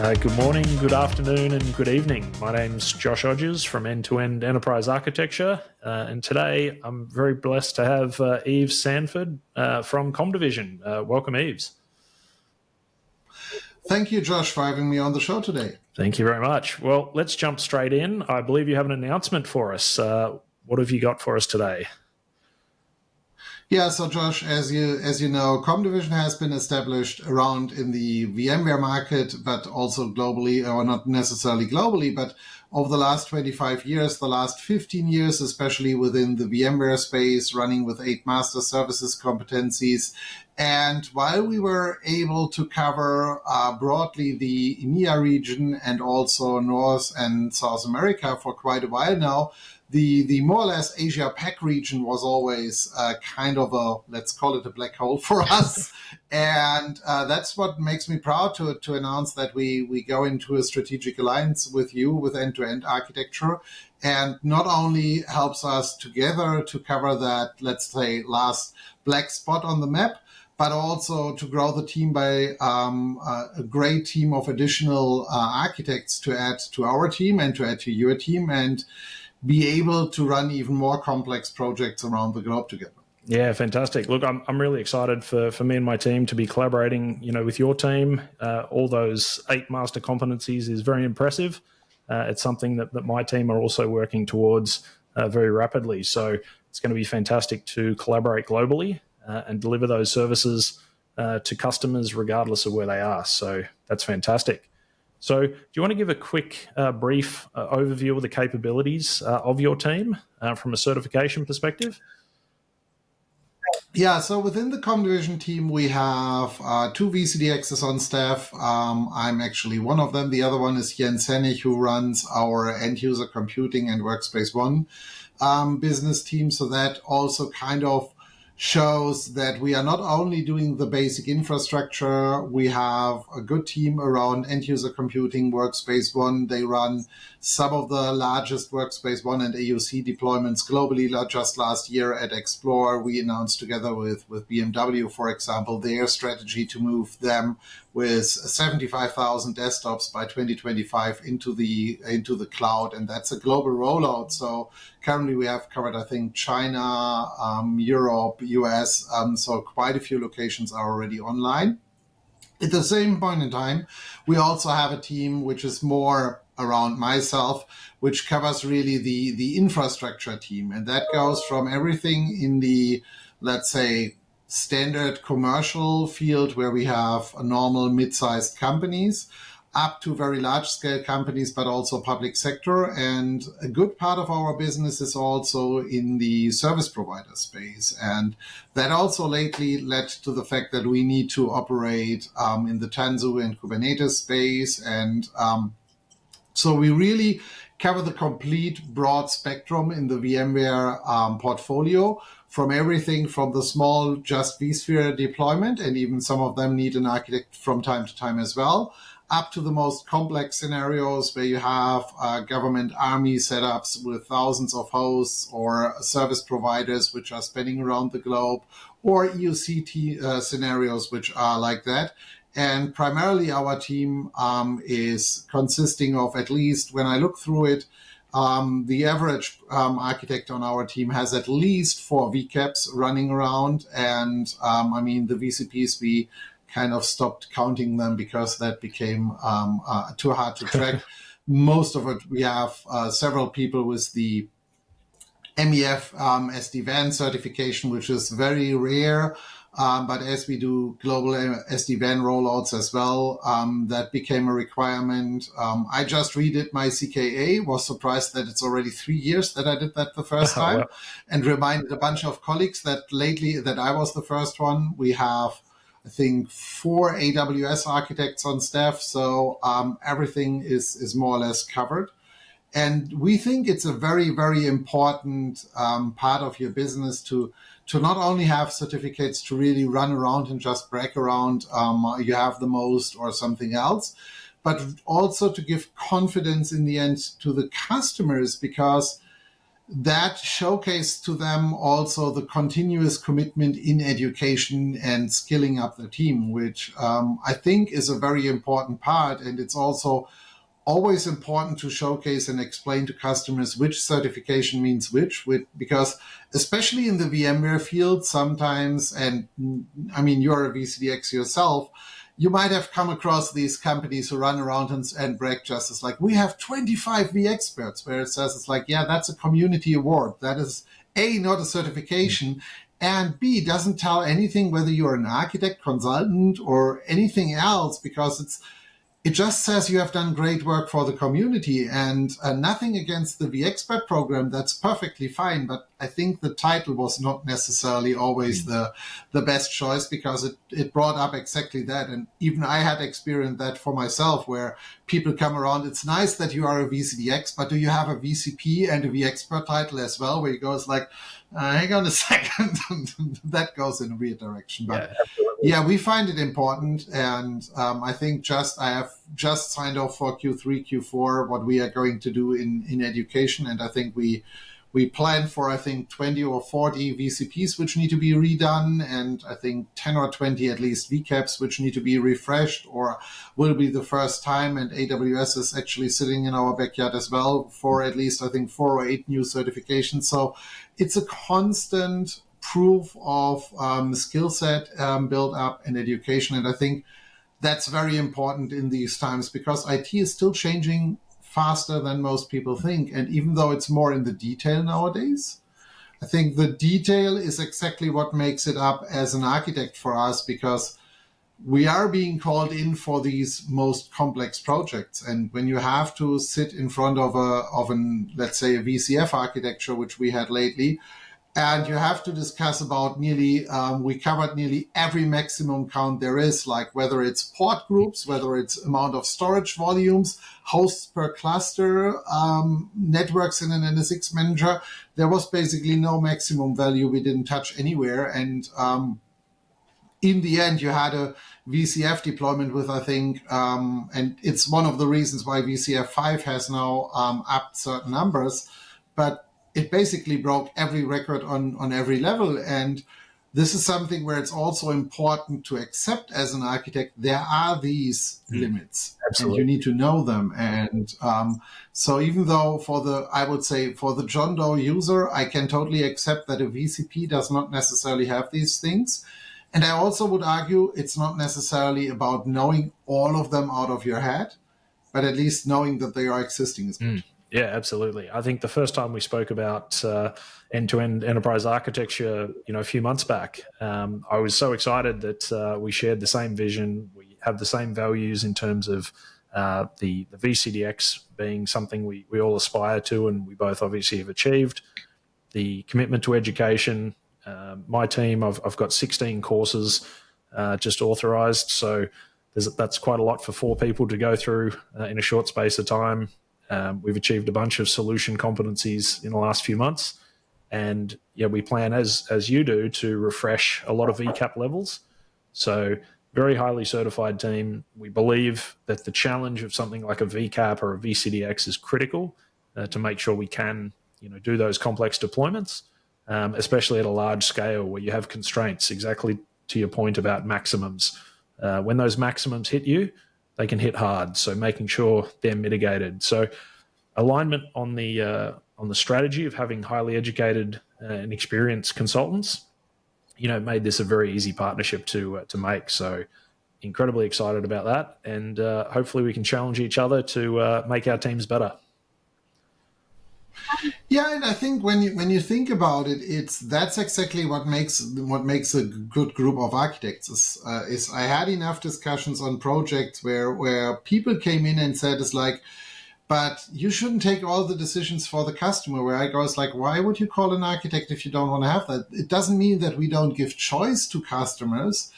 Good morning, good afternoon, and good evening. My name's Josh Odgers from End-to-End Enterprise Architecture, and today I'm very blessed to have Yves Sandfort from comdivision. Welcome, Yves. Thank you, Josh, for having me on the show today. Thank you very much. Well, let's jump straight in. I believe you have an announcement for us. What have you got for us today? Yeah, so Josh, as you know, comdivision has been established around in the VMware market, but also globally, or not necessarily globally, but over the last 25 years, the last 15 years, especially within the VMware space, running with 8 master services competencies. And while we were able to cover broadly the EMEA region and also North and South America for quite a while now, the more or less Asia Pac region was always kind of a, let's call it a black hole for us. And that's what makes me proud to announce that we go into a strategic alliance with you with end-to-end architecture, and not only helps us together to cover that, let's say, last black spot on the map, but also to grow the team by a great team of additional architects to add to our team and to add to your team, and be able to run even more complex projects around the globe together. Yeah, fantastic. Look, I'm really excited for me and my team to be collaborating, with your team. All those 8 master competencies is very impressive. It's something that my team are also working towards very rapidly. So it's going to be fantastic to collaborate globally and deliver those services to customers regardless of where they are. So that's fantastic. So do you want to give a quick, brief overview of the capabilities of your team from a certification perspective? Yeah, so within the comdivision team, we have 2 VCDXs on staff. I'm actually one of them. The other one is Jens Hennig, who runs our end-user computing and Workspace ONE business team. So that also kind of shows that we are not only doing the basic infrastructure, we have a good team around end-user computing, Workspace ONE. They run some of the largest Workspace ONE and AUC deployments globally. Just last year at Explore, we announced together with BMW, for example, their strategy to move them with 75,000 desktops by 2025 into the cloud, and that's a global rollout. So currently we have covered, I think, China, Europe, US, so quite a few locations are already online. At the same point in time, we also have a team which is more around myself, which covers really the infrastructure team, and that goes from everything in the, let's say, standard commercial field where we have a normal mid-sized companies up to very large-scale companies, but also public sector. And a good part of our business is also in the service provider space. And that also lately led to the fact that we need to operate in the Tanzu and Kubernetes space. And so we really cover the complete broad spectrum in the VMware portfolio, from everything from the small just vSphere deployment, and even some of them need an architect from time to time as well, up to the most complex scenarios where you have government army setups with thousands of hosts or service providers which are spanning around the globe, or EUC scenarios which are like that. And primarily our team is consisting of, at least when I look through it, the average architect on our team has at least 4 VCAPs running around. And the VCPs, we kind of stopped counting them because that became too hard to track. Most of it, we have several people with the MEF SD-WAN certification, which is very rare. But as we do global SD-WAN rollouts as well, that became a requirement. I just redid my CKA, was surprised that it's already 3 years that I did that the first time, Wow. and reminded a bunch of colleagues that lately that I was the first one. We have, I think, 4 AWS architects on staff, so everything is more or less covered. And we think it's a very, very important part of your business to not only have certificates to really run around and just brag around you have the most or something else, but also to give confidence in the end to the customers, because that showcased to them also the continuous commitment in education and skilling up the team, which I think is a very important part. And it's also always important to showcase and explain to customers which certification means which, because especially in the VMware field sometimes, and I mean, you're a VCDX yourself, you might have come across these companies who run around and brag just as like, we have 25 vExperts, where it says it's like, yeah, that's a community award. That is A, not a certification, and B, doesn't tell anything whether you're an architect, consultant, or anything else, because it just says you have done great work for the community, and nothing against the vExpert program. That's perfectly fine. But I think the title was not necessarily always the best choice, because it brought up exactly that. And even I had experienced that for myself, where people come around. It's nice that you are a VCDX, but do you have a VCP and a vExpert title as well? Where you go, it's like, hang on a second. That goes in a weird direction. But yeah, we find it important, and I think I have just signed off for Q3, Q4, what we are going to do in education, and I think we plan for, I think, 20 or 40 VCPs which need to be redone, and I think 10 or 20 at least VCAPs which need to be refreshed or will be the first time, and AWS is actually sitting in our backyard as well for at least, I think, 4 or 8 new certifications. So it's a constant proof of skill set build up and education. And I think that's very important in these times, because IT is still changing faster than most people think. And even though it's more in the detail nowadays, I think the detail is exactly what makes it up as an architect for us, because we are being called in for these most complex projects. And when you have to sit in front of let's say a VCF architecture, which we had lately, and you have to discuss about we covered nearly every maximum count there is, like whether it's port groups, whether it's amount of storage volumes, hosts per cluster, networks in an NSX manager. There was basically no maximum value we didn't touch anywhere. And in the end, you had a VCF deployment with, I think, and it's one of the reasons why VCF 5 has now upped certain numbers, but it basically broke every record on every level. And this is something where it's also important to accept as an architect, there are these limits. Absolutely. And you need to know them. And so even though I would say for the John Doe user, I can totally accept that a VCP does not necessarily have these things. And I also would argue it's not necessarily about knowing all of them out of your head, but at least knowing that they are existing is good. Yeah, absolutely. I think the first time we spoke about end-to-end enterprise architecture, a few months back, I was so excited that we shared the same vision. We have the same values in terms of the VCDX being something we all aspire to, and we both obviously have achieved. The commitment to education. My team, I've got 16 courses just authorized, so that's quite a lot for 4 people to go through in a short space of time. We've achieved a bunch of solution competencies in the last few months, and we plan, as you do, to refresh a lot of VCAP levels. So very highly certified team. We believe that the challenge of something like a VCAP or a VCDX is critical to make sure we can do those complex deployments, especially at a large scale where you have constraints, exactly to your point about maximums. When those maximums hit you, they can hit hard. So making sure they're mitigated. So alignment on the strategy of having highly educated and experienced consultants, made this a very easy partnership to make. So incredibly excited about that, and hopefully we can challenge each other to make our teams better. Yeah, and I think when you think about it, that's exactly what makes a good group of architects. Is I had enough discussions on projects where people came in and said, it's like, but you shouldn't take all the decisions for the customer. Where I go, it's like, why would you call an architect if you don't want to have that? It doesn't mean that we don't give choice to customers.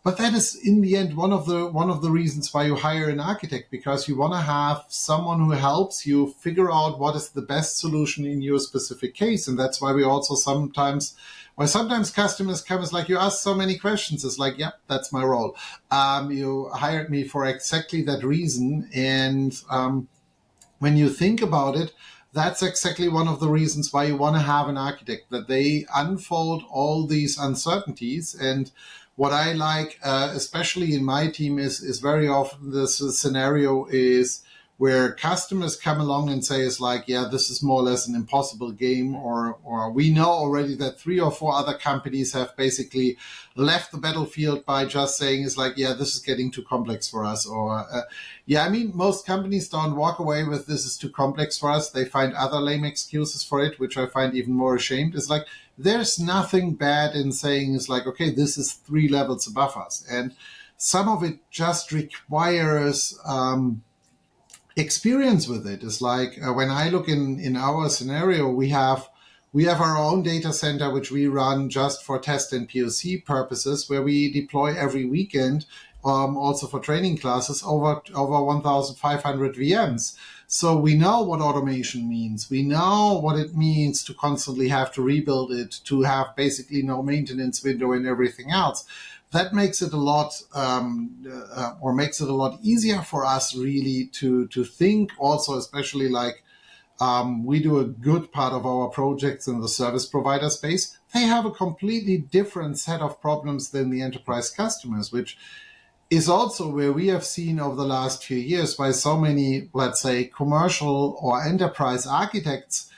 But that is, in the end, one of the reasons why you hire an architect, because you want to have someone who helps you figure out what is the best solution in your specific case. And that's why we also sometimes customers come, it's like, you ask so many questions. It's like, yep, that's my role. You hired me for exactly that reason. And when you think about it, that's exactly one of the reasons why you want to have an architect, that they unfold all these uncertainties. And what I like, especially in my team, is very often this scenario is where customers come along and say, it's like, yeah, this is more or less an impossible game, or we know already that 3 or 4 other companies have basically left the battlefield by just saying, it's like, yeah, this is getting too complex for us. Or, yeah, I mean, most companies don't walk away with this is too complex for us. They find other lame excuses for it, which I find even more ashamed. It's like, there's nothing bad in saying, it's like, okay, this is 3 levels above us. And some of it just requires, experience with it. Is like when I look in our scenario, we have our own data center which we run just for test and POC purposes, where we deploy every weekend, also for training classes, over 1,500 VMs. So we know what automation means. We know what it means to constantly have to rebuild it, to have basically no maintenance window and everything else. That makes it a lot, makes it a lot easier for us really to think also, especially like we do a good part of our projects in the service provider space. They have a completely different set of problems than the enterprise customers, which is also where we have seen over the last few years why so many, let's say, commercial or enterprise architects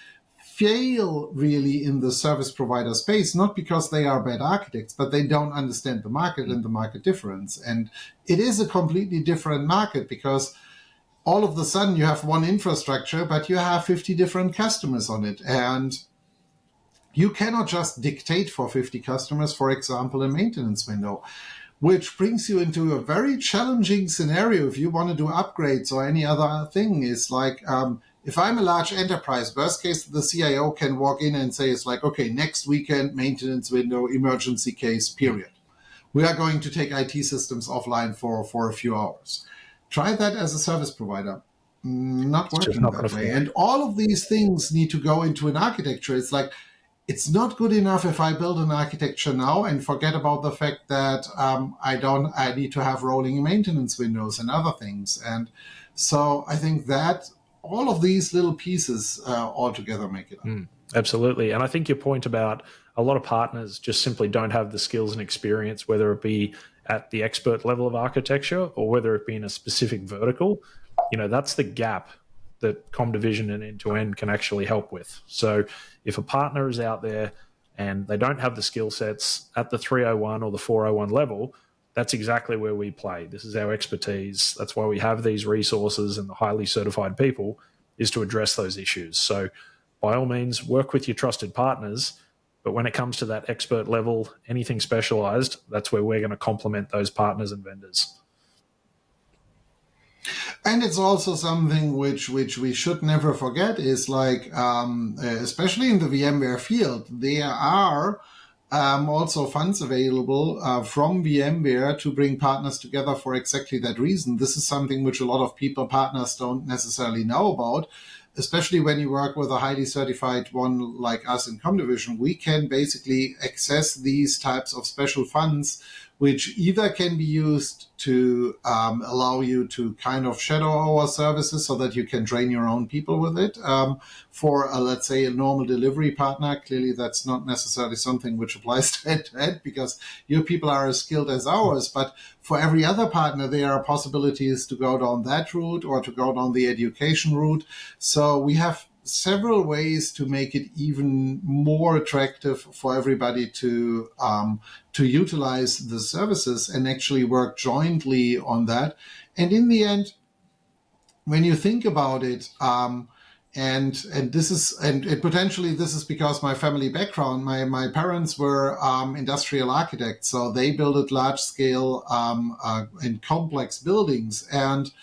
fail really in the service provider space, not because they are bad architects, but they don't understand the market and the market difference. And it is a completely different market, because all of a sudden you have one infrastructure, but you have 50 different customers on it. And you cannot just dictate for 50 customers, for example, a maintenance window, which brings you into a very challenging scenario if you want to do upgrades or any other thing. Is like, if I'm a large enterprise, worst case, the CIO can walk in and say, it's like, okay, next weekend, maintenance window, emergency case, period. We are going to take IT systems offline for a few hours. Try that as a service provider. Not working that way. And all of these things need to go into an architecture. It's like, it's not good enough if I build an architecture now and forget about the fact that I need to have rolling maintenance windows and other things. And so I think that all of these little pieces all together make it up. Absolutely. And I think your point about a lot of partners just simply don't have the skills and experience, whether it be at the expert level of architecture or whether it be in a specific vertical, that's the gap that comdivision and end-to-end can actually help with. So if a partner is out there and they don't have the skill sets at the 301 or the 401 level, that's exactly where we play. This is our expertise. That's why we have these resources and the highly certified people, is to address those issues. So by all means, work with your trusted partners. But when it comes to that expert level, anything specialized, that's where we're going to complement those partners and vendors. And it's also something which we should never forget is like, especially in the VMware field, there are also funds available from VMware to bring partners together for exactly that reason. This is something which a lot of partners don't necessarily know about. Especially when you work with a highly certified one like us in comdivision, we can basically access these types of special funds, which either can be used to allow you to kind of shadow our services so that you can train your own people with it. For, let's say, a normal delivery partner, clearly that's not necessarily something which applies to end-to-end, because your people are as skilled as ours. But for every other partner, there are possibilities to go down that route or to go down the education route. So we have several ways to make it even more attractive for everybody to utilize the services and actually work jointly on that. And in the end, when you think about it, and potentially this is because my family background, my parents were industrial architects, so they built large scale and complex buildings. And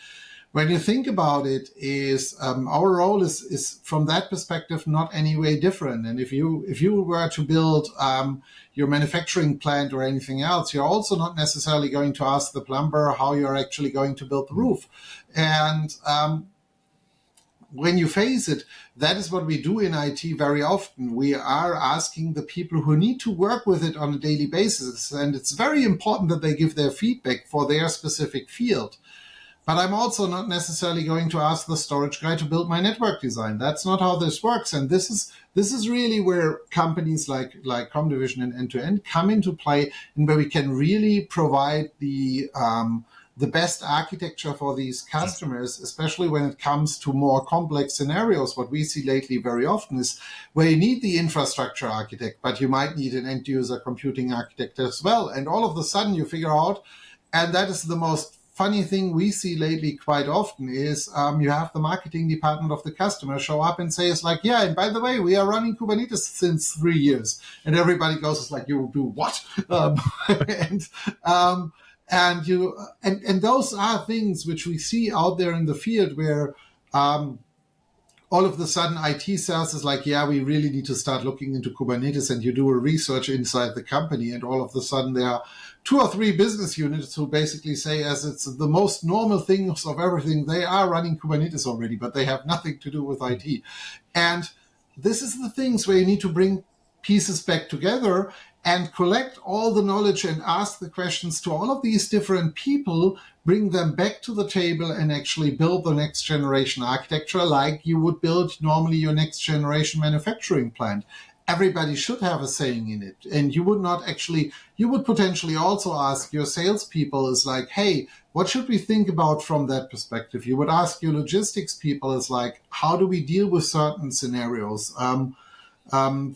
when you think about it, is our role is from that perspective not any way different. And if you were to build your manufacturing plant or anything else, you're also not necessarily going to ask the plumber how you're actually going to build the roof. And when you face it, that is what we do in IT very often. We are asking the people who need to work with it on a daily basis, and it's very important that they give their feedback for their specific field. But I'm also not necessarily going to ask the storage guy to build my network design. That's not how this works. And this is really where companies like comdivision and end-to-end come into play, and where we can really provide the best architecture for these customers, especially when it comes to more complex scenarios. What we see lately very often is where you need the infrastructure architect, but you might need an end user computing architect as well. And all of a sudden you figure out, and that is the most funny thing we see lately quite often is you have the marketing department of the customer show up and say, it's like, yeah, and by the way, we are running Kubernetes since 3 years. And everybody goes, it's like, you do what? And those are things which we see out there in the field where all of a sudden IT sales is like, yeah, we really need to start looking into Kubernetes, and you do a research inside the company, and all of a sudden there are 2 or 3 business units who basically say, as it's the most normal things of everything, they are running Kubernetes already, but they have nothing to do with IT. And this is the things where you need to bring pieces back together and collect all the knowledge and ask the questions to all of these different people, bring them back to the table, and actually build the next generation architecture like you would build normally your next generation manufacturing plant. Everybody should have a saying in it. And you would potentially also ask your salespeople is like, hey, what should we think about from that perspective? You would ask your logistics people is like, how do we deal with certain scenarios?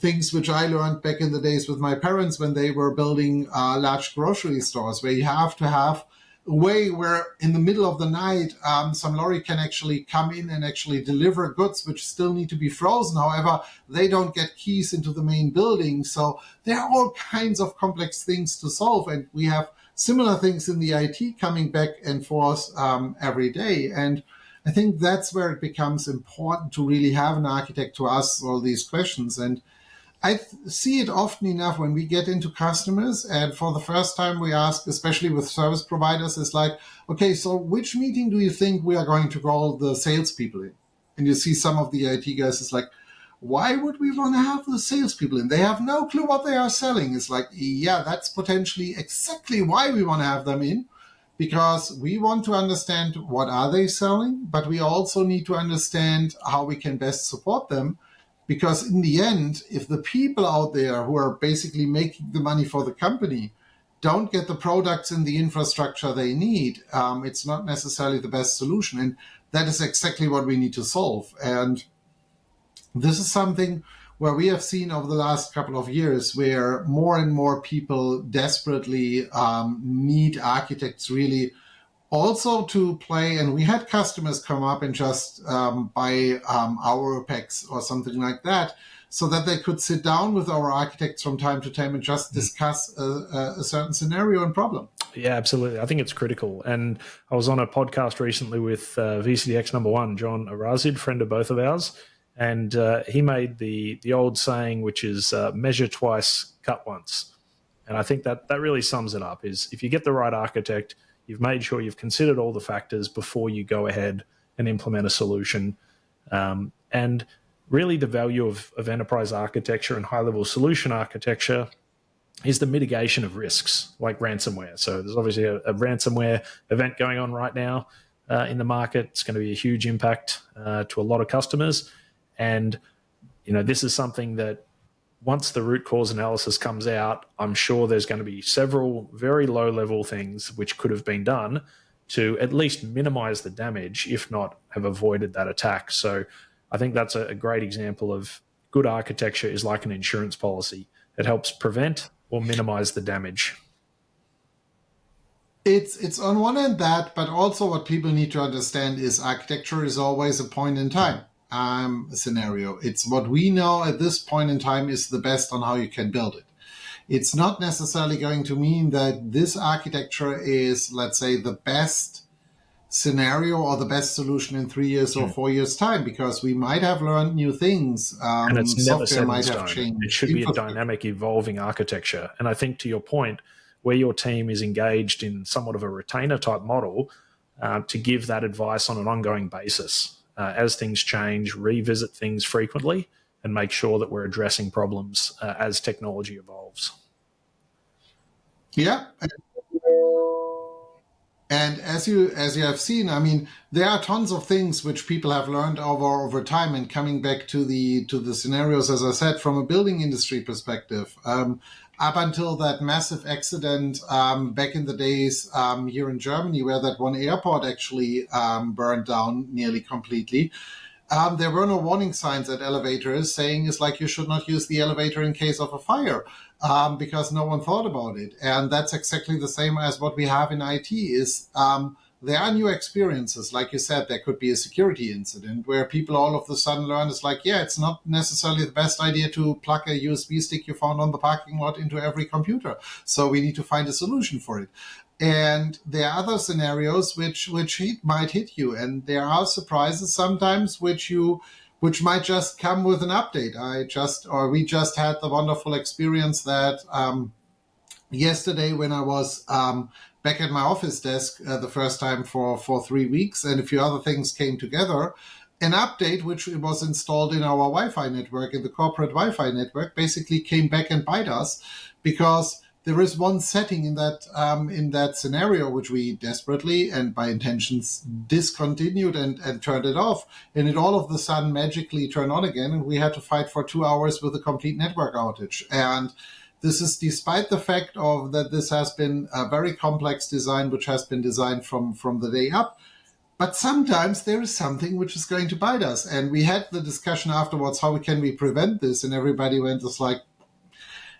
Things which I learned back in the days with my parents when they were building large grocery stores, where you have to have a way where in the middle of the night, some lorry can actually come in and actually deliver goods which still need to be frozen. However, they don't get keys into the main building. So there are all kinds of complex things to solve. And we have similar things in the IT coming back and forth every day. And I think that's where it becomes important to really have an architect to ask all these questions. And I see it often enough when we get into customers, and for the first time we ask, especially with service providers, is like, okay, so which meeting do you think we are going to call the salespeople in? And you see some of the IT guys is like, why would we want to have the salespeople in? They have no clue what they are selling. It's like, yeah, that's potentially exactly why we want to have them in, because we want to understand what are they selling, but we also need to understand how we can best support them. Because in the end, if the people out there who are basically making the money for the company don't get the products and the infrastructure they need, it's not necessarily the best solution. And that is exactly what we need to solve. And this is something where we have seen over the last couple of years where more and more people desperately need architects really also to play. And we had customers come up and just buy our packs or something like that, so that they could sit down with our architects from time to time and just discuss a certain scenario and problem. Yeah, absolutely. I think it's critical. And I was on a podcast recently with VCDX number 1, John Arazid, friend of both of ours. And he made the old saying, which is measure twice, cut once. And I think that really sums it up, is if you get the right architect, you've made sure you've considered all the factors before you go ahead and implement a solution. And really the value of enterprise architecture and high-level solution architecture is the mitigation of risks like ransomware. So there's obviously a ransomware event going on right now in the market. It's going to be a huge impact to a lot of customers. And, this is something that once the root cause analysis comes out, I'm sure there's going to be several very low-level things which could have been done to at least minimize the damage, if not have avoided that attack. So I think that's a great example of good architecture is like an insurance policy. It helps prevent or minimize the damage. It's on one end that, but also what people need to understand is architecture is always a point in time scenario. It's what we know at this point in time is the best on how you can build it. It's not necessarily going to mean that this architecture is, let's say, the best scenario or the best solution in 3 years or 4 years' time, because we might have learned new things. And it's never set in stone. Changed. It should be a dynamic, evolving architecture. And I think to your point, where your team is engaged in somewhat of a retainer type model, to give that advice on an ongoing basis. As things change, revisit things frequently and make sure that we're addressing problems as technology evolves. Yeah. And as you have seen, I mean, there are tons of things which people have learned over time. And coming back to the scenarios, as I said, from a building industry perspective, up until that massive accident back in the days here in Germany, where that one airport actually burned down nearly completely. There were no warning signs at elevators saying it's like you should not use the elevator in case of a fire because no one thought about it. And that's exactly the same as what we have in IT is there are new experiences. Like you said, there could be a security incident where people all of a sudden learn it's like, yeah, it's not necessarily the best idea to plug a USB stick you found on the parking lot into every computer. So we need to find a solution for it. And there are other scenarios which might hit you, and there are surprises sometimes which might just come with an update. We just had the wonderful experience that yesterday when I was back at my office desk the first time for 3 weeks, and a few other things came together. An update which was installed in our Wi-Fi network, in the corporate Wi-Fi network, basically came back and bite us because there is one setting in that scenario which we desperately and by intentions discontinued and turned it off, and it all of a sudden magically turned on again, and we had to fight for 2 hours with a complete network outage. And this is despite the fact of that this has been a very complex design which has been designed from the day up. But sometimes there is something which is going to bite us. And we had the discussion afterwards, how can we prevent this? And everybody went just like,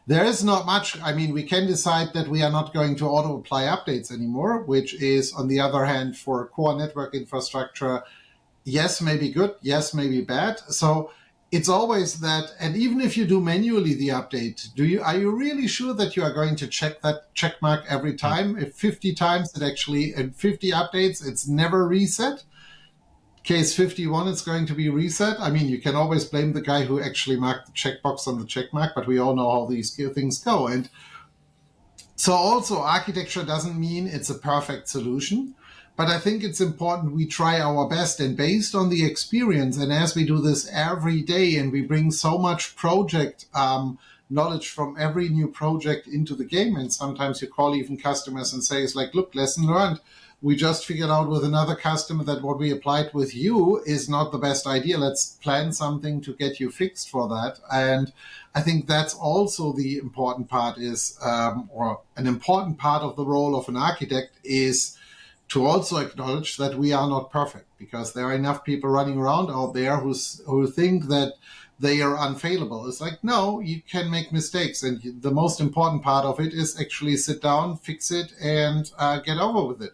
there is not much. I mean, we can decide that we are not going to auto-apply updates anymore, which is, on the other hand, for core network infrastructure, yes, maybe good, yes, maybe bad. So it's always that, and even if you do manually the update, are you really sure that you are going to check that check mark every time? If 50 times and 50 updates, it's never reset. Case 51, it's going to be reset. I mean, you can always blame the guy who actually marked the checkbox on the check mark, but we all know how these things go. And so also architecture doesn't mean it's a perfect solution, but I think it's important we try our best. And based on the experience, and as we do this every day, and we bring so much project knowledge from every new project into the game, and sometimes you call even customers and say, it's like, look, lesson learned. We just figured out with another customer that what we applied with you is not the best idea. Let's plan something to get you fixed for that. And I think that's also the important part is, or an important part of the role of an architect is to also acknowledge that we are not perfect, because there are enough people running around out there who think that they are unfailable. It's like, no, you can make mistakes. And the most important part of it is actually sit down, fix it, and get over with it.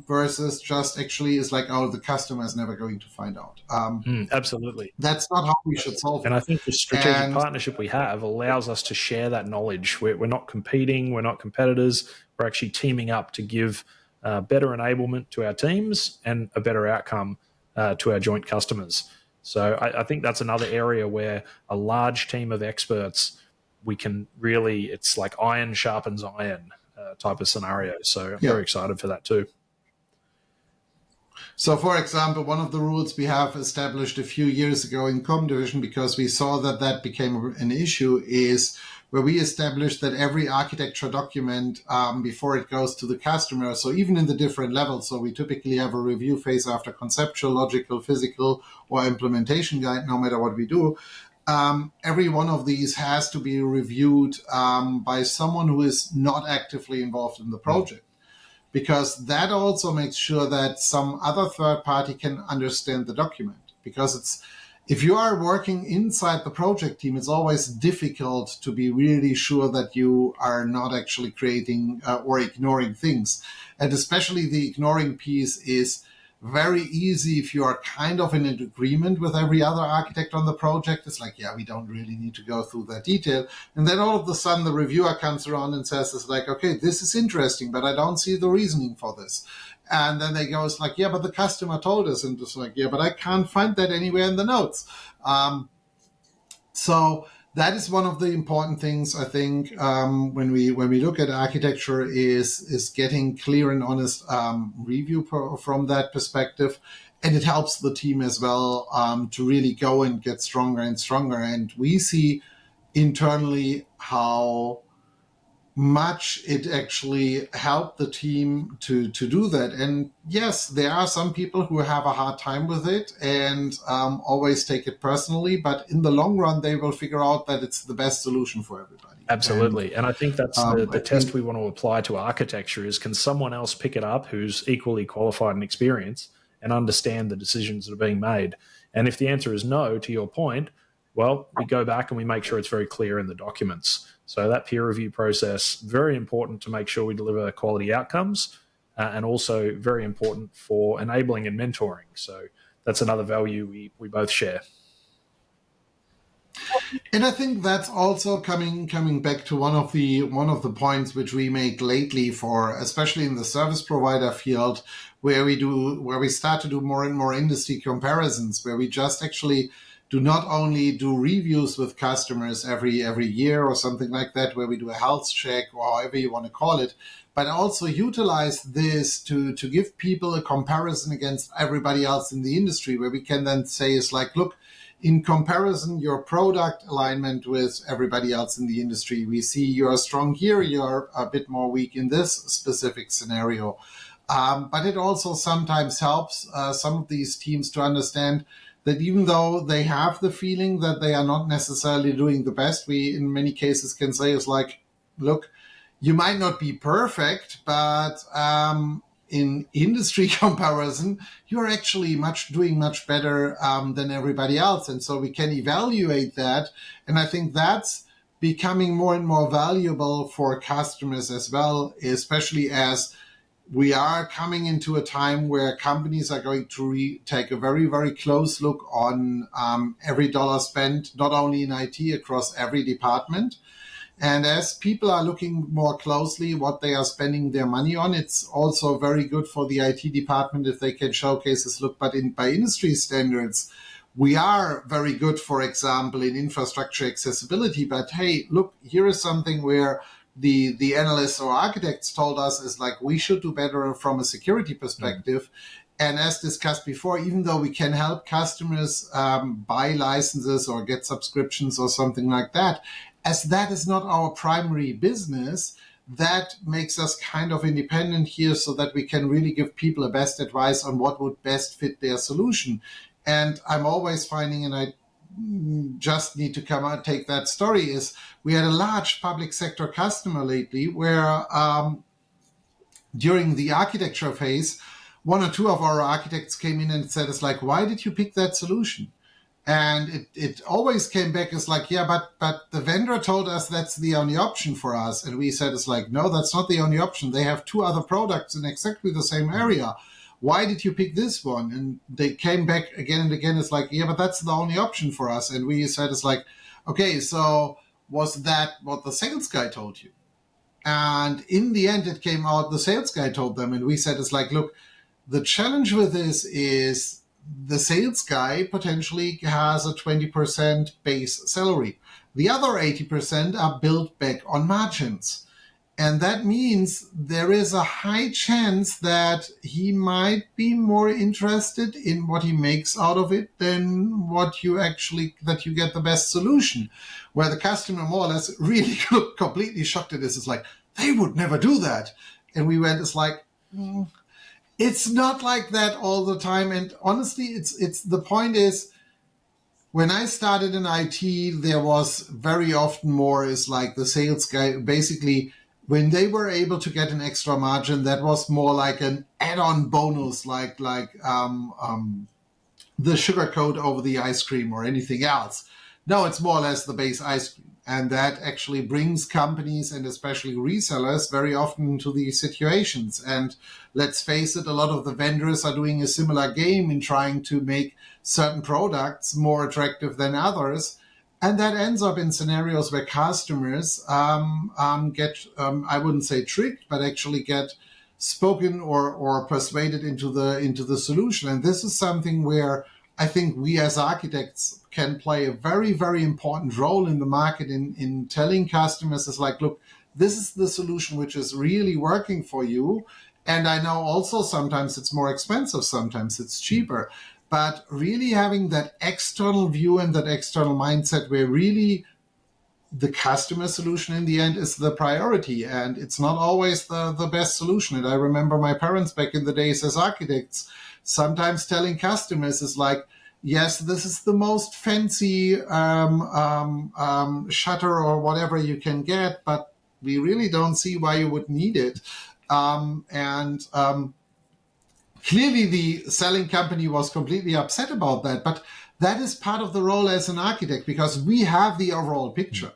Versus just actually is like, oh, the customer is never going to find out. Absolutely. That's not how we should solve it. And I think the strategic partnership we have allows us to share that knowledge. We're not competing, we're not competitors, we're actually teaming up to give better enablement to our teams and a better outcome to our joint customers. So I think that's another area where a large team of experts, we can really, it's like iron sharpens iron type of scenario. So I'm very excited for that too. So, for example, one of the rules we have established a few years ago in comdivision, because we saw that became an issue, is where we established that every architecture document before it goes to the customer, so even in the different levels, so we typically have a review phase after conceptual, logical, physical, or implementation guide, no matter what we do. Every one of these has to be reviewed by someone who is not actively involved in the project, because that also makes sure that some other third party can understand the document. Because if you are working inside the project team, it's always difficult to be really sure that you are not actually creating or ignoring things. And especially the ignoring piece is very easy if you are kind of in an agreement with every other architect on the project. It's like, yeah, we don't really need to go through that detail. And then all of a sudden the reviewer comes around and says, it's like, okay, this is interesting, but I don't see the reasoning for this. And then they go, it's like, yeah, but the customer told us. And it's like, yeah, but I can't find that anywhere in the notes. So that is one of the important things, I think, when we look at architecture is getting clear and honest review from that perspective. And it helps the team as well to really go and get stronger and stronger. And we see internally how much it actually helped the team to do that. And yes, there are some people who have a hard time with it and always take it personally, but in the long run, they will figure out that it's the best solution for everybody. Absolutely. And I think that's the test think we want to apply to architecture is, can someone else pick it up who's equally qualified and experienced and understand the decisions that are being made? And if the answer is no, to your point, well, we go back and we make sure it's very clear in the documents. So that peer review process, very important to make sure we deliver quality outcomes, and also very important for enabling and mentoring. So that's another value we both share. And I think that's also coming back to one of the points which we make lately, for especially in the service provider field, where we start to do more and more industry comparisons, where we just actually do not only do reviews with customers every year or something like that, where we do a health check or however you want to call it, but also utilize this to give people a comparison against everybody else in the industry, where we can then say, is like, look, in comparison, your product alignment with everybody else in the industry, we see you're strong here, you're a bit more weak in this specific scenario. But it also sometimes helps some of these teams to understand that even though they have the feeling that they are not necessarily doing the best, we in many cases can say, is like, look, you might not be perfect, but in industry comparison, you're actually doing much better than everybody else. And so we can evaluate that. And I think that's becoming more and more valuable for customers as well, especially as we are coming into a time where companies are going to take a very, very close look on every dollar spent, not only in IT, across every department. And as people are looking more closely what they are spending their money on, it's also very good for the IT department if they can showcase this. Look, but by industry standards, we are very good, for example, in infrastructure accessibility. But hey, look, here is something where the analysts or architects told us is like, we should do better from a security perspective. And as discussed before, even though we can help customers buy licenses or get subscriptions or something like that, as that is not our primary business, that makes us kind of independent here so that we can really give people the best advice on what would best fit their solution. And I'm always finding, and I just need to come out, take that story, is we had a large public sector customer lately where during the architecture phase, one or two of our architects came in and said, it's like, why did you pick that solution? And it always came back as like, yeah, but the vendor told us that's the only option for us. And we said, it's like, no, that's not the only option. They have two other products in exactly the same area. Why did you pick this one? And they came back again and again. It's like, yeah, but that's the only option for us. And we said, it's like, okay, so was that what the sales guy told you? And in the end, it came out the sales guy told them. And we said, it's like, look, the challenge with this is the sales guy potentially has a 20% base salary. The other 80% are built back on margins. And that means there is a high chance that he might be more interested in what he makes out of it than that you get the best solution. Where the customer more or less really completely shocked at this. It's like, they would never do that. And we went, it's like, it's not like that all the time. And honestly, it's the point is, when I started in IT, there was very often more is like the sales guy, basically, when they were able to get an extra margin, that was more like an add-on bonus, like the sugar coat over the ice cream or anything else. No, it's more or less the base ice cream. And that actually brings companies and especially resellers very often into these situations. And let's face it, a lot of the vendors are doing a similar game in trying to make certain products more attractive than others. And that ends up in scenarios where customers get, I wouldn't say tricked, but actually get spoken or persuaded into the solution. And this is something where I think we as architects can play a very, very important role in the market in telling customers, is like, look, this is the solution which is really working for you. And I know also sometimes it's more expensive, sometimes it's cheaper. But really having that external view and that external mindset where really the customer solution in the end is the priority, and it's not always the best solution. And I remember my parents back in the days as architects sometimes telling customers is like, yes, this is the most fancy shutter or whatever you can get, but we really don't see why you would need it. Clearly the selling company was completely upset about that, but that is part of the role as an architect, because we have the overall picture.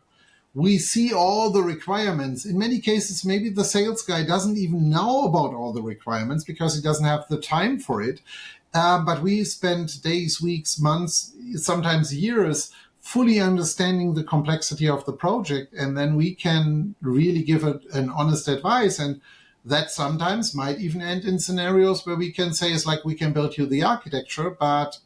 We see all the requirements. In many cases, maybe the sales guy doesn't even know about all the requirements because he doesn't have the time for it. But we spend days, weeks, months, sometimes years fully understanding the complexity of the project. And then we can really give an honest advice. And that sometimes might even end in scenarios where we can say, it's like, we can build you the architecture, but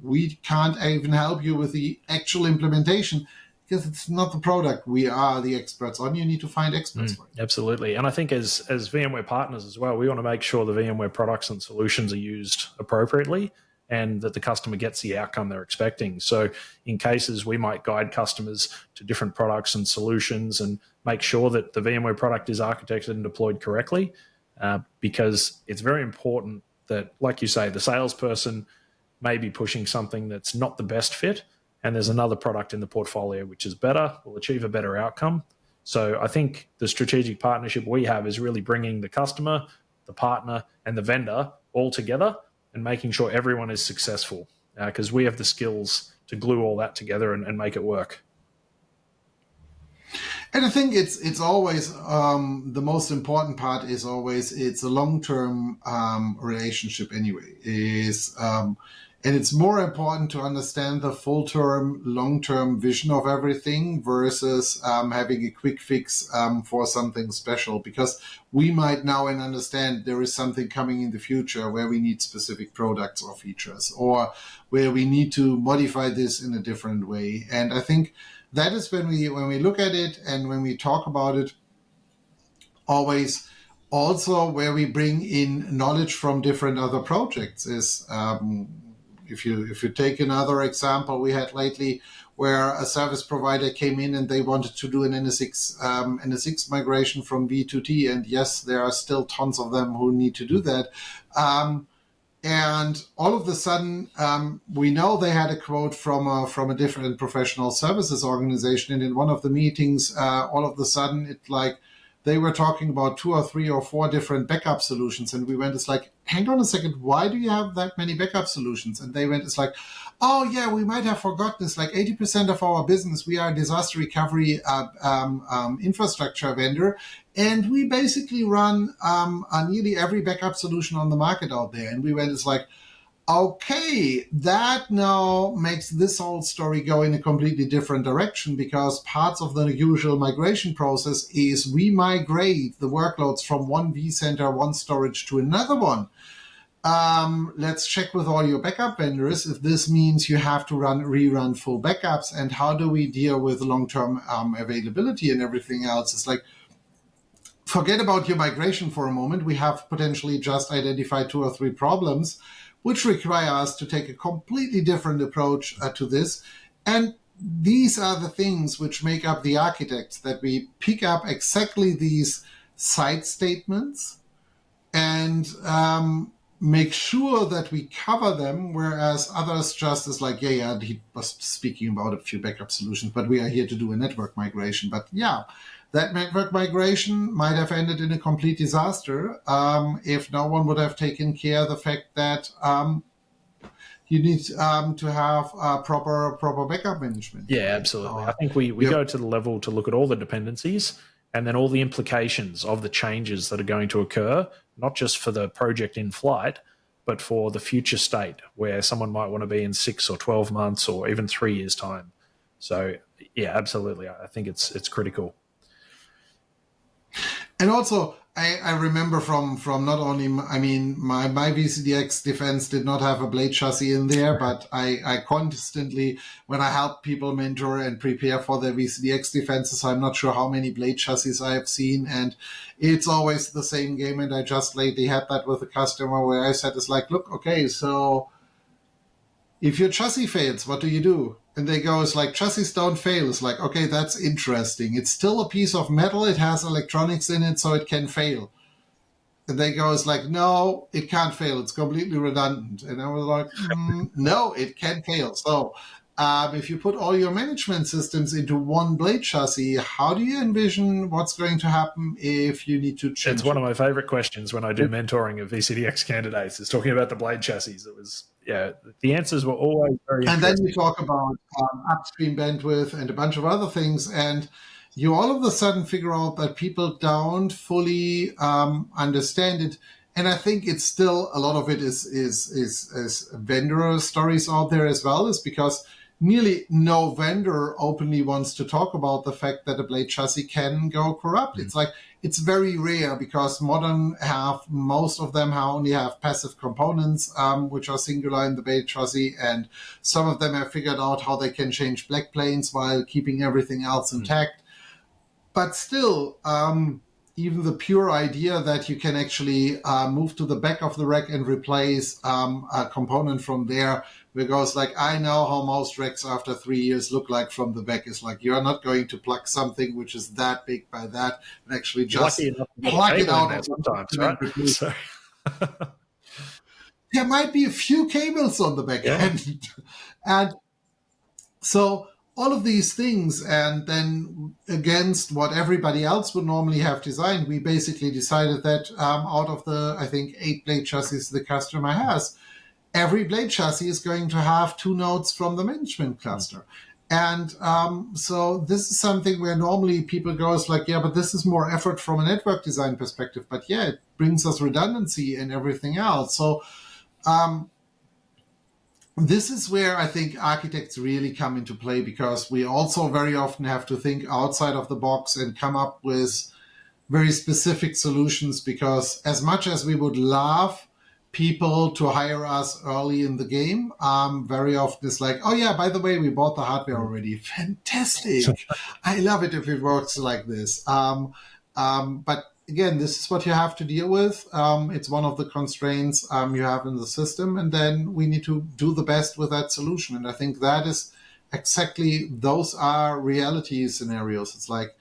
we can't even help you with the actual implementation, because it's not the product we are the experts on. You need to find experts for it. Absolutely. And I think as VMware partners as well, we want to make sure the VMware products and solutions are used appropriately and that the customer gets the outcome they're expecting. So in cases, we might guide customers to different products and solutions and make sure that the VMware product is architected and deployed correctly, because it's very important that, like you say, the salesperson may be pushing something that's not the best fit, and there's another product in the portfolio which is better, will achieve a better outcome. So I think the strategic partnership we have is really bringing the customer, the partner, and the vendor all together and making sure everyone is successful, because we have the skills to glue all that together and make it work. And I think it's always the most important part is always it's a long-term relationship anyway. And it's more important to understand the full-term, long-term vision of everything versus having a quick fix for something special, because we might now and understand there is something coming in the future where we need specific products or features, or where we need to modify this in a different way. And I think that is when we look at it and when we talk about it, always also where we bring in knowledge from different other projects is, if you take another example we had lately, where a service provider came in and they wanted to do an NSX migration from V to T, and yes, there are still tons of them who need to do that. And all of a sudden, we know they had a quote from a different professional services organization, and in one of the meetings, all of a sudden, it like they were talking about 2 or 3 or 4 different backup solutions. And we went, it's like, hang on a second, why do you have that many backup solutions? And they went, it's like, oh yeah, we might have forgotten. It's like 80% of our business, we are a disaster recovery infrastructure vendor. And we basically run nearly every backup solution on the market out there. And we went, it's like, okay, that now makes this whole story go in a completely different direction, because parts of the usual migration process is we migrate the workloads from one vCenter, one storage to another one. Let's check with all your backup vendors if this means you have to rerun full backups, and how do we deal with long-term availability and everything else. It's like, forget about your migration for a moment. We have potentially just identified 2 or 3 problems which require us to take a completely different approach to this. And these are the things which make up the architects, that we pick up exactly these side statements and make sure that we cover them, whereas others just is like, yeah, he was speaking about a few backup solutions, but we are here to do a network migration. But yeah, that network migration might have ended in a complete disaster if no one would have taken care of the fact that you need to have proper backup management. Yeah, absolutely. I think we go to the level to look at all the dependencies and then all the implications of the changes that are going to occur, not just for the project in flight, but for the future state where someone might want to be in 6 or 12 months or even 3 years' time. So yeah, absolutely. I think it's critical. And also, I remember from not only, I mean, my VCDX defense did not have a blade chassis in there, but I constantly, when I help people mentor and prepare for their VCDX defenses, I'm not sure how many blade chassis I have seen, and it's always the same game. And I just lately had that with a customer where I said, it's like, look, okay, so if your chassis fails, what do? And they go, it's like, chassis don't fail. It's like, okay, that's interesting. It's still a piece of metal. It has electronics in it, so it can fail. And they go, it's like, no, it can't fail. It's completely redundant. And I was like, no, it can fail. So if you put all your management systems into one blade chassis, how do you envision what's going to happen if you need to change It's one of my favorite questions when I do mentoring of VCDX candidates, is talking about the blade chassis. It was, the answers were always very And interesting. then you talk about upstream bandwidth and a bunch of other things. And you all of a sudden figure out that people don't fully understand it. And I think it's still, a lot of it is vendor stories out there as well, is because nearly no vendor openly wants to talk about the fact that a blade chassis can go corrupt. It's like, it's very rare because modern most of them only have passive components, which are singular in the blade chassis. And some of them have figured out how they can change black planes while keeping everything else intact. But still, even the pure idea that you can actually move to the back of the rack and replace a component from there, because like, I know how most racks after 3 years look like from the back. Is like, you're not going to plug something which is that big by that and actually just plug it out of sometimes, right? So. There might be a few cables on the back end. And so all of these things, and then against what everybody else would normally have designed, we basically decided that out of the, I think, 8 blade chassis the customer has, every blade chassis is going to have 2 nodes from the management cluster. And so this is something where normally people go, it's like, yeah, but this is more effort from a network design perspective. But yeah, it brings us redundancy and everything else. So this is where I think architects really come into play, because we also very often have to think outside of the box and come up with very specific solutions, because as much as we would love people to hire us early in the game, very often it's like, oh yeah, by the way, we bought the hardware already. Fantastic. I love it if it works like this. But again, this is what you have to deal with. It's one of the constraints you have in the system, and then we need to do the best with that solution. And I think that is exactly, those are reality scenarios. It's like,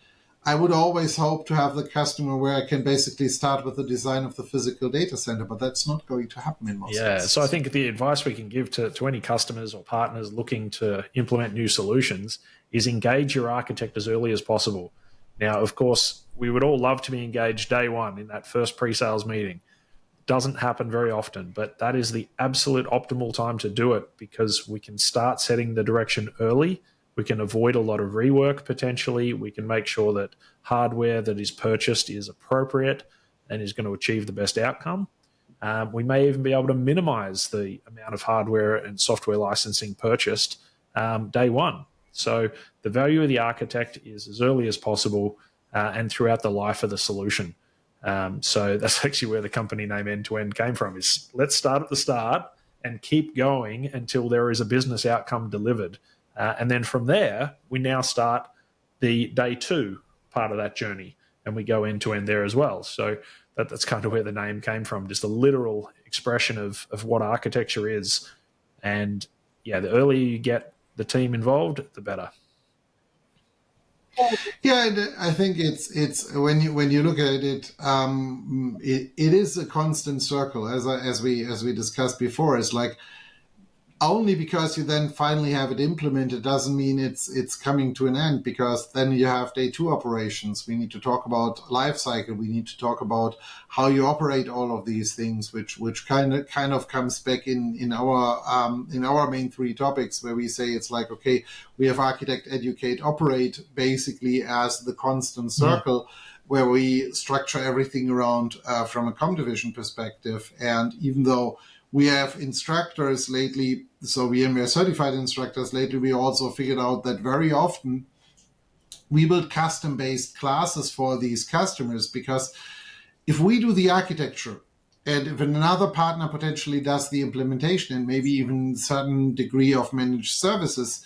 I would always hope to have the customer where I can basically start with the design of the physical data center, but that's not going to happen in most cases. So I think the advice we can give to any customers or partners looking to implement new solutions is engage your architect as early as possible. Now, of course, we would all love to be engaged day one in that first pre-sales meeting. Doesn't happen very often, but that is the absolute optimal time to do it, because we can start setting the direction early. We can avoid a lot of rework potentially. We can make sure that hardware that is purchased is appropriate and is going to achieve the best outcome. We may even be able to minimize the amount of hardware and software licensing purchased day one. So the value of the architect is as early as possible and throughout the life of the solution. So that's actually where the company name End-to-End came from, is let's start at the start and keep going until there is a business outcome delivered. And then from there, we now start the day 2 part of that journey, and we go end-to-end there as well. So that's kind of where the name came from, just a literal expression of what architecture is. And yeah, the earlier you get the team involved, the better. Yeah, and I think it's when you look at it, it is a constant circle, as we discussed before. It's like, only because you then finally have it implemented doesn't mean it's coming to an end, because then you have day 2 operations. We need to talk about life cycle. We need to talk about how you operate all of these things, which kind of comes back in our main 3 topics, where we say it's like, okay, we have architect, educate, operate basically as the constant circle, where we structure everything around from a comdivision perspective. And even though we have instructors lately, so VMware certified instructors lately, we also figured out that very often we build custom-based classes for these customers, because if we do the architecture and if another partner potentially does the implementation and maybe even a certain degree of managed services,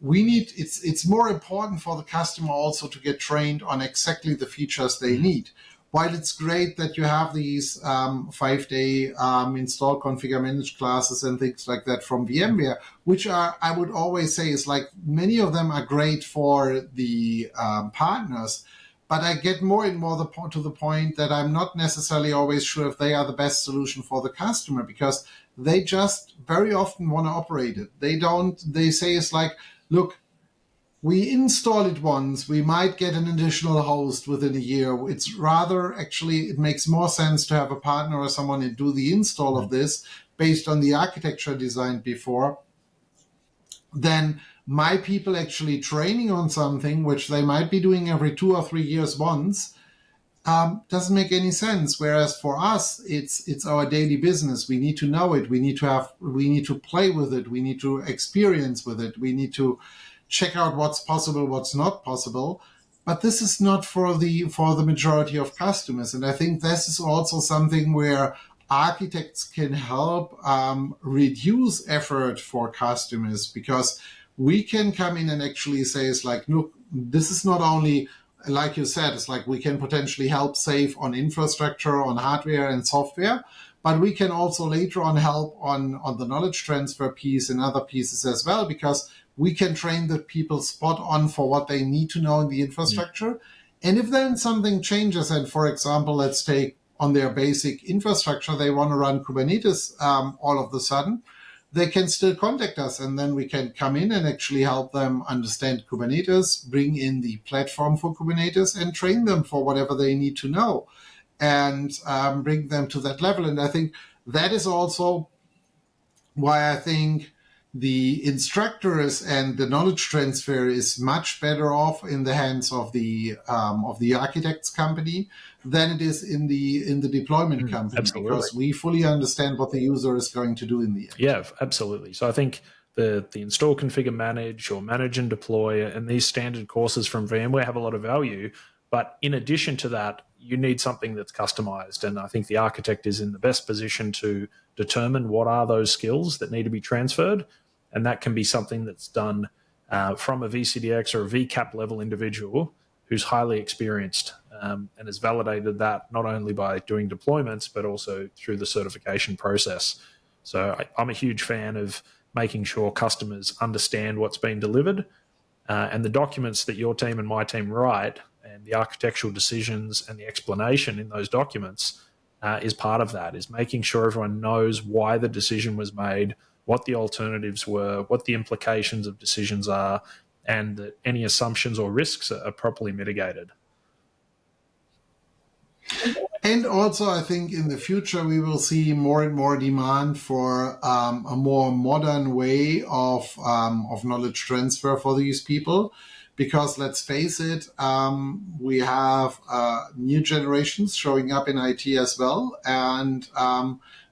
it's more important for the customer also to get trained on exactly the features they need. while it's great that you have these 5-day install, configure, manage classes and things like that from VMware, which are, I would always say, is like many of them are great for the partners. But I get more and more to the point that I'm not necessarily always sure if they are the best solution for the customer, because they just very often want to operate it. They say it's like, look, we install it once, we might get an additional host within a year. It's rather, actually, it makes more sense to have a partner or someone to do the install of this based on the architecture designed before, than my people actually training on something which they might be doing every 2 or 3 years once. Doesn't make any sense. Whereas for us, it's our daily business. We need to know it. We need to play with it. We need to experience with it. We need to check out what's possible, what's not possible. But this is not for the majority of customers. And I think this is also something where architects can help reduce effort for customers, because we can come in and actually say, it's like, look, this is not only, like you said, it's like we can potentially help save on infrastructure, on hardware and software, but we can also later on help on the knowledge transfer piece and other pieces as well, because we can train the people spot on for what they need to know in the infrastructure. And if then something changes, and for example, let's take on their basic infrastructure, they want to run Kubernetes all of a sudden, they can still contact us, and then we can come in and actually help them understand Kubernetes, bring in the platform for Kubernetes, and train them for whatever they need to know, and bring them to that level. And I think that is also why I think the instructors and the knowledge transfer is much better off in the hands of the architect's company than it is in the deployment company. Absolutely. Because we fully understand what the user is going to do in the end. Yeah, absolutely. So I think the install, configure, manage, or manage and deploy, and these standard courses from VMware have a lot of value. But in addition to that, you need something that's customized. And I think the architect is in the best position to determine what are those skills that need to be transferred. And that can be something that's done from a VCDX or a VCAP level individual who's highly experienced and has validated that not only by doing deployments, but also through the certification process. So I'm a huge fan of making sure customers understand what's been delivered, and the documents that your team and my team write, and the architectural decisions and the explanation in those documents is part of that, is making sure everyone knows why the decision was made, what the alternatives were, what the implications of decisions are, and that any assumptions or risks are properly mitigated. And also, I think in the future, we will see more and more demand for a more modern way of knowledge transfer for these people. Because let's face it, we have new generations showing up in IT as well. And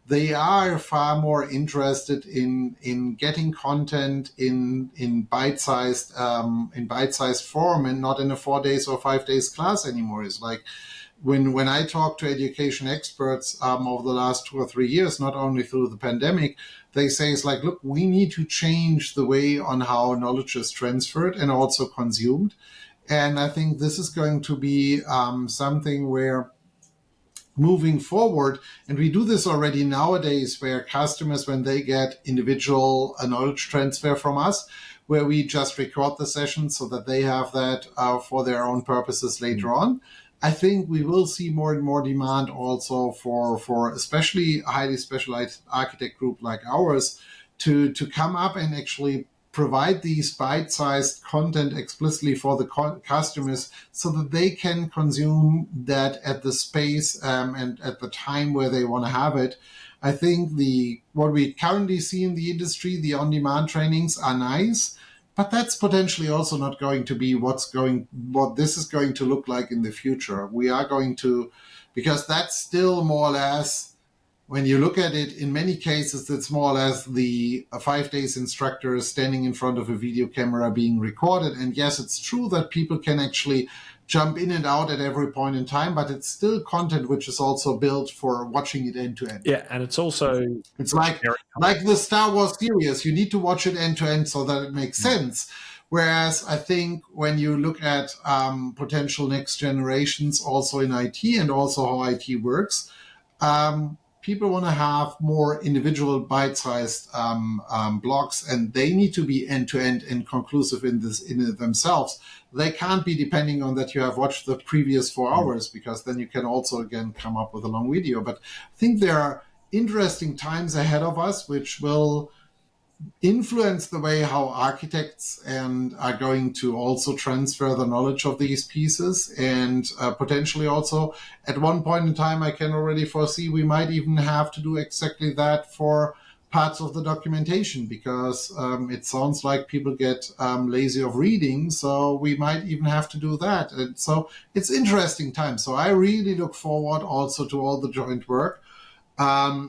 they are far more interested in getting content in bite-sized form, and not in a 4 days or 5 days class anymore. It's like, when I talk to education experts over the last 2 or 3 years, not only through the pandemic, they say it's like, look, we need to change the way on how knowledge is transferred and also consumed. And I think this is going to be something where, moving forward, and we do this already nowadays, where customers, when they get individual knowledge transfer from us, where we just record the session so that they have that for their own purposes later on, I think we will see more and more demand also for especially a highly specialized architect group like ours to come up and actually provide these bite-sized content explicitly for the customers, so that they can consume that at the space and at the time where they want to have it. I think what we currently see in the industry, the on-demand trainings, are nice, but that's potentially also not going to be what this is going to look like in the future. We are going to, because that's still more or less, when you look at it, in many cases, it's more or less the 5 days instructor standing in front of a video camera being recorded. And yes, it's true that people can actually jump in and out at every point in time, but it's still content which is also built for watching it end to end. Yeah, and it's also... It's like the Star Wars series. You need to watch it end to end so that it makes sense. Whereas I think when you look at potential next generations also in IT and also how IT works, people want to have more individual bite-sized blocks, and they need to be end-to-end and conclusive in it themselves. They can't be depending on that you have watched the previous 4 hours, because then you can also again come up with a long video. But I think there are interesting times ahead of us which will influence the way how architects and are going to also transfer the knowledge of these pieces, and potentially also at one point in time I can already foresee we might even have to do exactly that for parts of the documentation, because it sounds like people get lazy of reading, so we might even have to do that. And so it's interesting time. So I really look forward also to all the joint work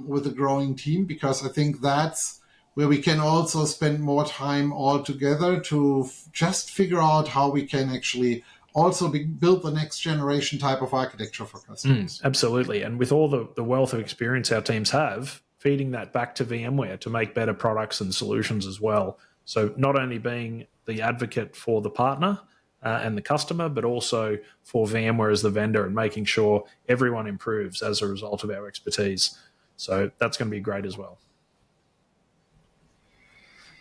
with a growing team, because I think that's where we can also spend more time all together to just figure out how we can actually also build the next generation type of architecture for customers. Absolutely. And with all the wealth of experience our teams have, feeding that back to VMware to make better products and solutions as well. So not only being the advocate for the partner and the customer, but also for VMware as the vendor, and making sure everyone improves as a result of our expertise. So that's going to be great as well.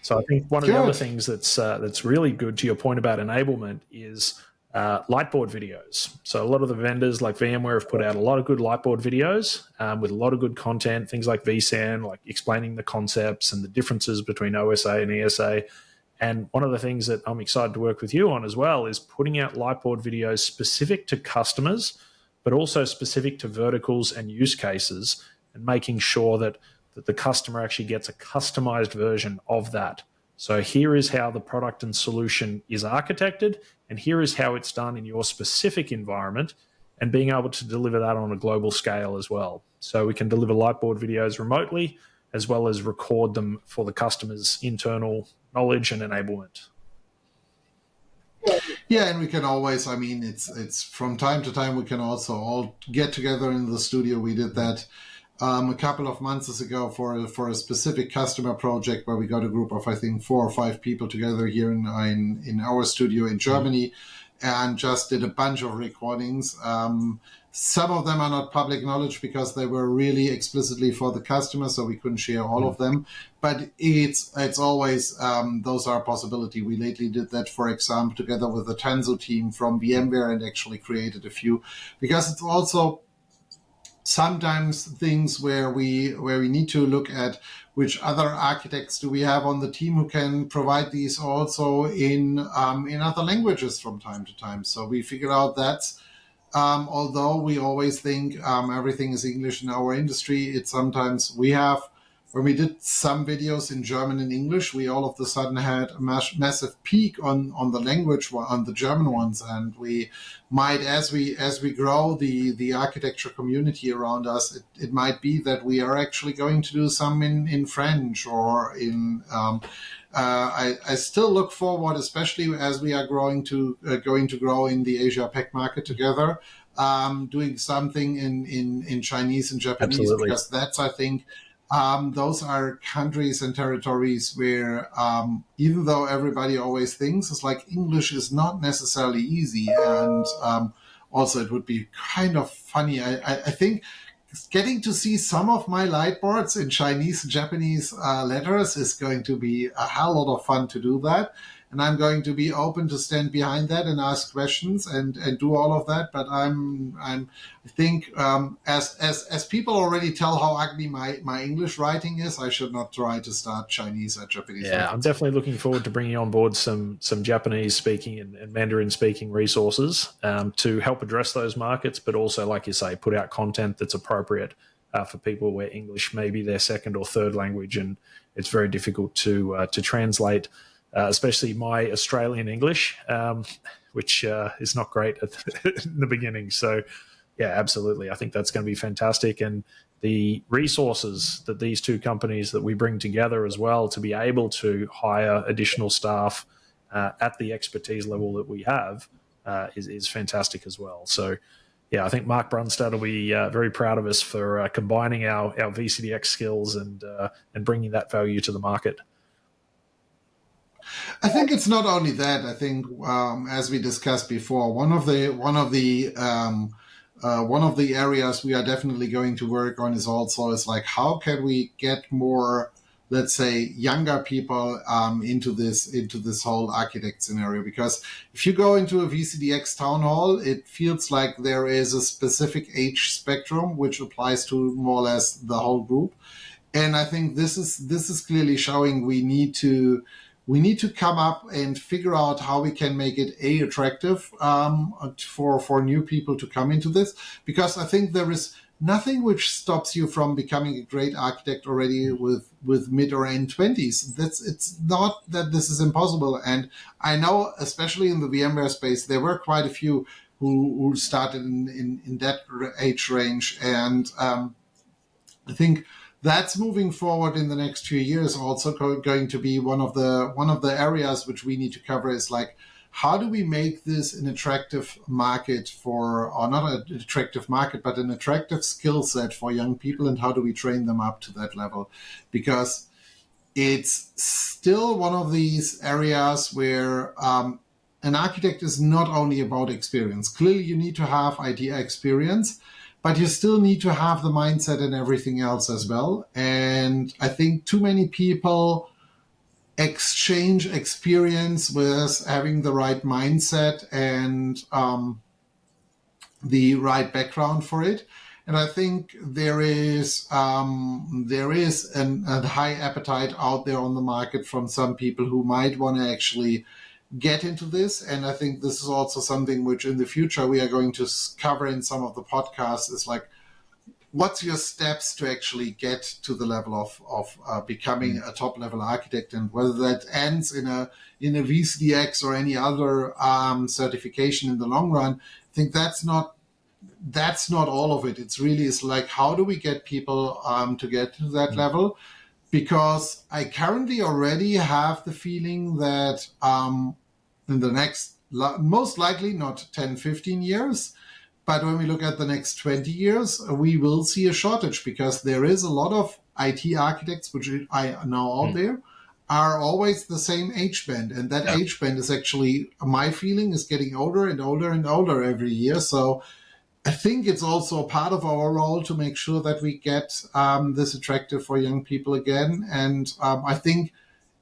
So I think one of the other things that's really good, to your point about enablement, is lightboard videos. So a lot of the vendors like VMware have put out a lot of good lightboard videos with a lot of good content, things like vSAN, like explaining the concepts and the differences between OSA and ESA. And one of the things that I'm excited to work with you on as well is putting out lightboard videos specific to customers, but also specific to verticals and use cases, and making sure that the customer actually gets a customized version of that. So here is how the product and solution is architected, and here is how it's done in your specific environment, and being able to deliver that on a global scale as well. So we can deliver lightboard videos remotely, as well as record them for the customer's internal knowledge and enablement. Yeah, and we can always, I mean, it's from time to time, we can also all get together in the studio. We did that a couple of months ago for a specific customer project, where we got a group of, I think, 4 or 5 people together here in our studio in Germany, and just did a bunch of recordings. Some of them are not public knowledge because they were really explicitly for the customer, so we couldn't share all of them. But it's always, those are a possibility. We lately did that, for example, together with the Tanzu team from VMware, and actually created a few, because it's also sometimes things where we need to look at which other architects do we have on the team who can provide these also in other languages from time to time. So we figured out that although we always think everything is English in our industry, it's sometimes we have, when we did some videos in German and English, we all of a sudden had a massive peak on the language, on the German ones. And we might, as we grow the architecture community around us, it might be that we are actually going to do some in French or in, I still look forward, especially as we are going to grow in the Asia Pac market together, doing something in Chinese and Japanese. Absolutely. Because that's, I think, those are countries and territories where, even though everybody always thinks it's like English is not necessarily easy, and also it would be kind of funny. I think getting to see some of my lightboards in Chinese and Japanese letters is going to be a hell lot of fun to do that. And I'm going to be open to stand behind that and ask questions and do all of that. But I think as people already tell how ugly my English writing is, I should not try to start Chinese or Japanese. Yeah, I'm definitely looking forward to bringing on board some Japanese speaking and Mandarin speaking resources to help address those markets, but also, like you say, put out content that's appropriate for people where English may be their second or third language, and it's very difficult to translate. Especially my Australian English, which is not great in the beginning. So, yeah, absolutely. I think that's going to be fantastic. And the resources that these two companies that we bring together as well, to be able to hire additional staff at the expertise level that we have is fantastic as well. So, yeah, I think Mark Brunstad will be very proud of us for combining our VCDX skills and bringing that value to the market. I think it's not only that. I think, as we discussed before, one of the areas we are definitely going to work on is like how can we get more, let's say, younger people into this whole architect scenario? Because if you go into a VCDX town hall, it feels like there is a specific age spectrum which applies to more or less the whole group. And I think this is clearly showing we need to come up and figure out how we can make it attractive for new people to come into this, because I think there is nothing which stops you from becoming a great architect already with mid or end 20s. It's not that this is impossible. And I know, especially in the VMware space, there were quite a few who started in that age range. And I think that's moving forward in the next few years. Also going to be one of the areas which we need to cover is like, how do we make this an attractive market or not an attractive market, but an attractive skill set for young people, and how do we train them up to that level? Because it's still one of these areas where an architect is not only about experience. Clearly, you need to have idea experience, but you still need to have the mindset and everything else as well. And I think too many people exchange experience with having the right mindset and the right background for it. And I think there is a high appetite out there on the market from some people who might want to actually get into this. And I think this is also something which in the future we are going to cover in some of the podcasts, is like, what's your steps to actually get to the level of becoming a top level architect, and whether that ends in a VCDX or any other certification in the long run. I think that's not all of it. It's like, how do we get people to get to that level? Because I currently already have the feeling that in the next, most likely not 10, 15 years, but when we look at the next 20 years, we will see a shortage, because there is a lot of IT architects, which I know out there, are always the same age band. And that age band is actually, my feeling, is getting older and older and older every year. So I think it's also a part of our role to make sure that we get this attractive for young people again. And I think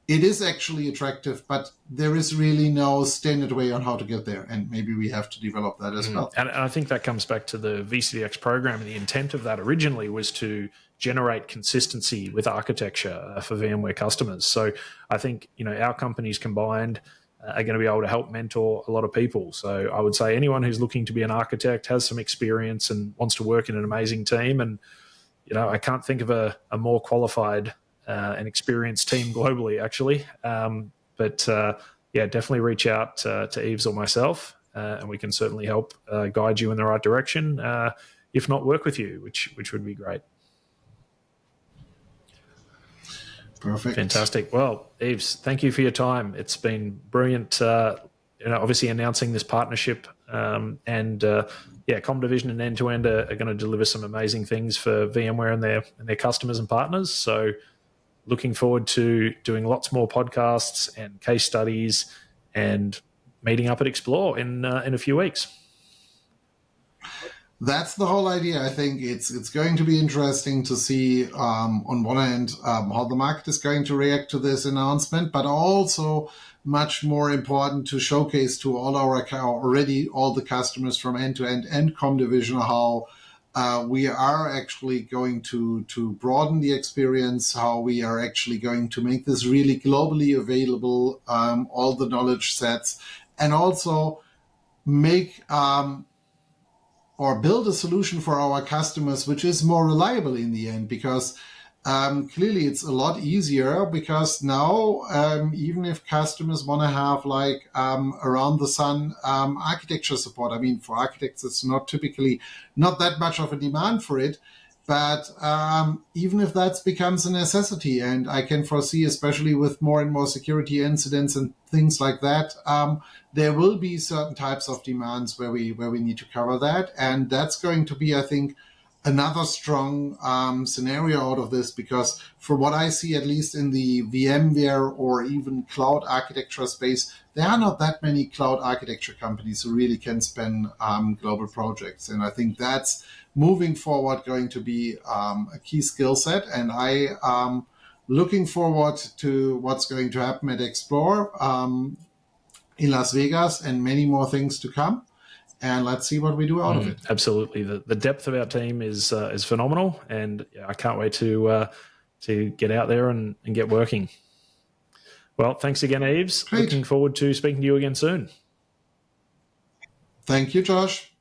it is actually attractive, but there is really no standard way on how to get there. And maybe we have to develop that as well. And I think that comes back to the VCDX program. And the intent of that originally was to generate consistency with architecture for VMware customers. So I think, our companies combined are going to be able to help mentor a lot of people. So I would say anyone who's looking to be an architect, has some experience and wants to work in an amazing team. And, I can't think of a more qualified and experienced team globally, actually. But definitely reach out to Yves or myself, and we can certainly help guide you in the right direction, if not work with you, which would be great. Perfect. Fantastic. Well, Yves, thank you for your time. It's been brilliant, obviously announcing this partnership, and comdivision and end-to-end are going to deliver some amazing things for VMware and their customers and partners. So looking forward to doing lots more podcasts and case studies and meeting up at Explore in a few weeks. That's the whole idea. I think it's going to be interesting to see on one end how the market is going to react to this announcement, but also much more important to showcase to all the customers from end-to-end and comdivision how we are actually going to broaden the experience, how we are actually going to make this really globally available, all the knowledge sets, and also make or build a solution for our customers which is more reliable in the end, because clearly it's a lot easier, because now even if customers want to have like around the sun architecture support, I mean, for architects it's not that much of a demand for it, but even if that becomes a necessity, and I can foresee, especially with more and more security incidents and things like that, there will be certain types of demands where we need to cover that. And that's going to be, I think, another strong scenario out of this, because for what I see, at least in the VMware or even cloud architecture space, there are not that many cloud architecture companies who really can span global projects. And I think that's moving forward going to be a key skill set. And I looking forward to what's going to happen at Explore in Las Vegas and many more things to come. And let's see what we do out of it. Absolutely, the depth of our team is phenomenal, and I can't wait to get out there and get working. Well, thanks again, Yves. Great. Looking forward to speaking to you again soon. Thank you, Josh.